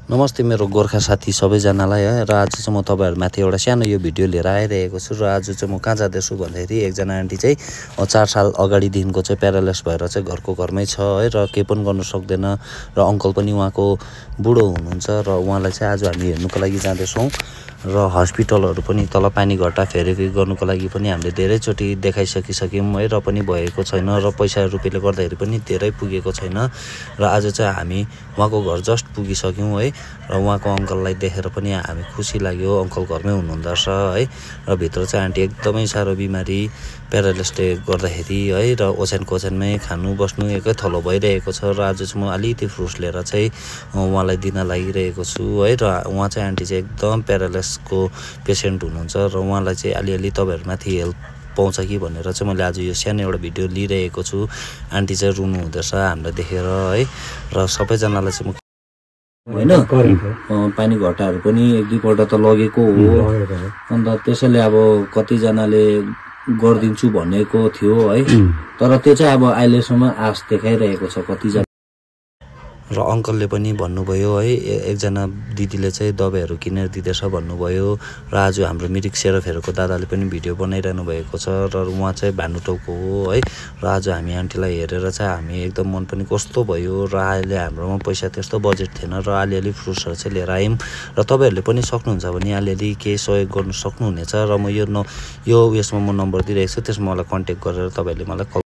नमस्ते मेरो गोर्खा साथी सबैजनालाई है र आज चाहिँ म तपाईहरुमाथि एउटा सानो यो भिडियो लिएर आइरहेको छु र आज चाहिँ म कहाँ जाँदैछु भन्दाखेरि एकजना आन्टी चाहिँ 4 साल अगाडि दिनको चाहिँ प्यारालाइज भएर चाहिँ घरको घरमै छ है र केही पनि गर्न सक्दैन र अंकल पनि उहाँको बुढो हुनुहुन्छ र उहाँलाई चाहिँ आज हामी हेर्नुको लागि जाँदैछौं र हस्पिटलहरु पनि तल पानी घट्टा फेरेकी गर्नुको लागि पनि हामीले धेरै चोटी देखाइसकिसक्यौं है र पनि भएको छैन र पैसा रुपैयाँले गर्दाखेरि पनि धेरै पुगेको छैन र आज चाहिँ हामी उहाँको घर जस्ट पुगिसक्यौं है र उहाँको अंकललाई देखेर पनि हामी खुसी लाग्यो अंकल घरमै हुनुहुँदो रहेछ है र भित्र चाहिँ आन्टी एकदमै सारो बिमारी प्यारालाइजले गर्दाखेरि है र ओछ्यानमै खानु बस्नु एकै थलो भइरहेको छ र आज चाहिँ म अलिकति फ्रुट्स लिएर चाहिँ उहाँलाई दिन लागिरहेको छु है र उहाँ चाहिँ आन्टी चाहिँ एकदम प्यारालाइजको पेशेन्ट हुनुहुन्छ र उहाँलाई चाहिँ अलिअलि तपाईहरुमाथि हेल्प पाउँछ कि भनेर चाहिँ मैले आज यो सानो एउटा भिडियो लिइरहेको छु आन्टी चाहिँ रुनु हुँदैछ हामीलाई देखेर है र सबैजनालाई चाहिँ हैन पानी घटाहरु पनि एक दुई पल्ट त लगेको हो अन्त त्यसैले अब कति जनाले गर्दिन्छु भनेको थियो है तर त्यो चाहिँ अब अहिलेसम्म आश देखाइरहेको छ कति जना र अंकलले पनि भन्नुभयो है एकजना दिदीले चाहिँ दबाईहरु किनेर दिदैछ भन्नुभयो र आज हाम्रो मिरिक सेरोफेरोको दादाले पनि भिडियो बनाइरहनु भएको छ र उहाँ चाहिँ भानुटौको हो है र आज हामी आन्टीलाई हेरेर चाहिँ हामी एकदम मन पनि कस्तो भयो र अहिले हाम्रोमा पैसा त्यस्तो बजेट थिएन र अलिअलि फ्रुट्सहरु चाहिँ लिएर आयौं र तपाईहरुले पनि सक्नुहुन्छ भने अलिअलि केही सहयोग गर्न सक्नुहुनेछ र म यो यसमा म नम्बर दिइरहेको छु त्यसमा मलाई कन्ट्याक्ट गरेर तपाईहरुले मलाई